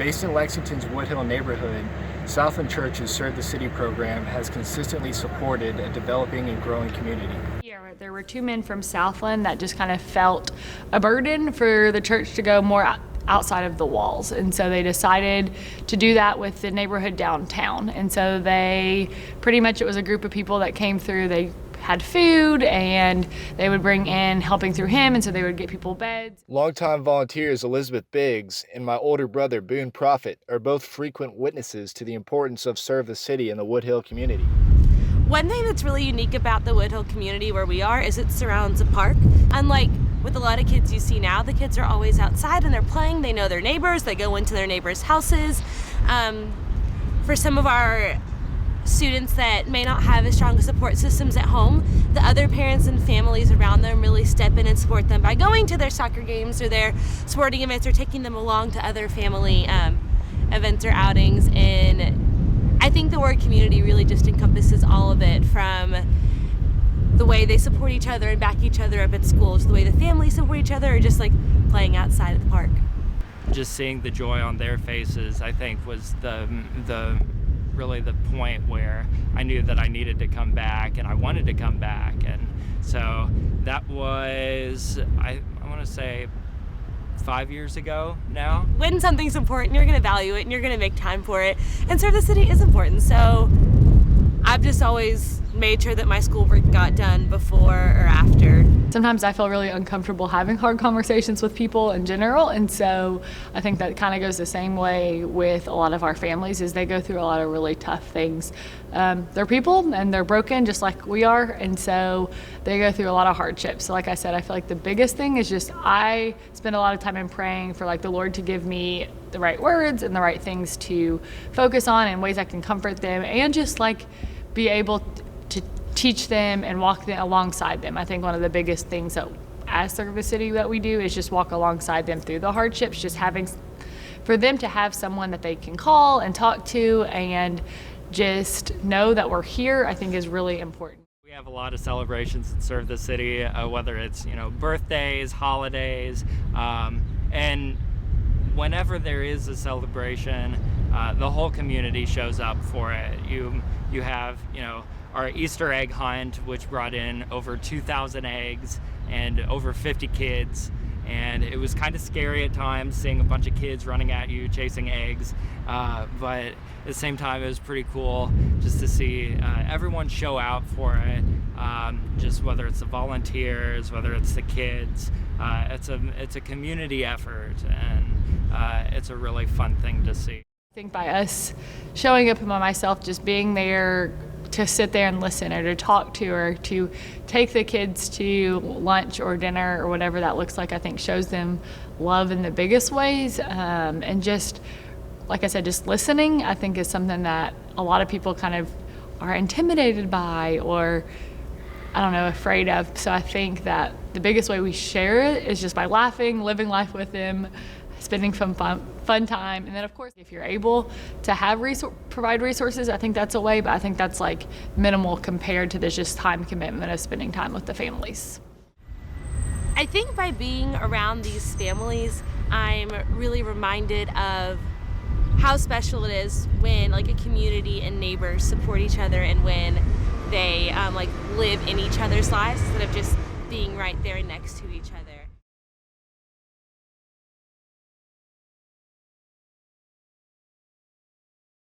Based in Lexington's Woodhill neighborhood, Southland Church's Serve the City program has consistently supported a developing and growing community. Yeah, there were two men from Southland that just kind of felt a burden for the church to go more outside of the walls, and so they decided to do that with the neighborhood downtown. And so it was a group of people that came through. They had food and they would bring in helping through him, and so they would get people beds. Longtime volunteers Elizabeth Biggs and my older brother Boone Proffitt are both frequent witnesses to the importance of Serve the City in the Woodhill community. One thing that's really unique about the Woodhill community where we are is it surrounds a park. Unlike with a lot of kids you see now, the kids are always outside and they're playing, they know their neighbors, they go into their neighbors' houses. For some of our students that may not have as strong support systems at home, the other parents and families around them really step in and support them by going to their soccer games or their sporting events or taking them along to other family events or outings. And I think the word community really just encompasses all of it, from the way they support each other and back each other up at school, to the way the families support each other, or just like playing outside at the park. Just seeing the joy on their faces, I think, was really the point where I knew that I needed to come back and I wanted to come back. And so that was, I want to say, 5 years ago now. When something's important, you're going to value it and you're going to make time for it. And Serve the City is important. So I've just always made sure that my schoolwork got done before or after. Sometimes I feel really uncomfortable having hard conversations with people in general, and so I think that kind of goes the same way with a lot of our families, is they go through a lot of really tough things. They're people and they're broken just like we are, and so they go through a lot of hardships. So like I said, I feel like the biggest thing is just I spend a lot of time in praying for the Lord to give me the right words and the right things to focus on and ways I can comfort them, and just be able to teach them and walk alongside them. I think one of the biggest things that as Serve the City that we do is just walk alongside them through the hardships, just for them to have someone that they can call and talk to and just know that we're here, I think is really important. We have a lot of celebrations at Serve the City, whether it's birthdays, holidays, and whenever there is a celebration, the whole community shows up for it. You have our Easter egg hunt, which brought in over 2,000 eggs and over 50 kids. And it was kind of scary at times seeing a bunch of kids running at you chasing eggs. But at the same time, it was pretty cool just to see everyone show out for it. Just whether it's the volunteers, whether it's the kids. It's a community effort, and it's a really fun thing to see. I think by us showing up and by myself just being there to sit there and listen, or to talk to, or to take the kids to lunch or dinner or whatever that looks like, I think shows them love in the biggest ways. And just, like I said, just listening, I think is something that a lot of people kind of are intimidated by, or afraid of. So I think that the biggest way we share it is just by laughing, living life with them, spending fun time. And then of course, if you're able to provide resources, I think that's a way, but I think that's minimal compared to the just time commitment of spending time with the families. I think by being around these families, I'm really reminded of how special it is when a community and neighbors support each other, and when they live in each other's lives instead of just being right there next to each other.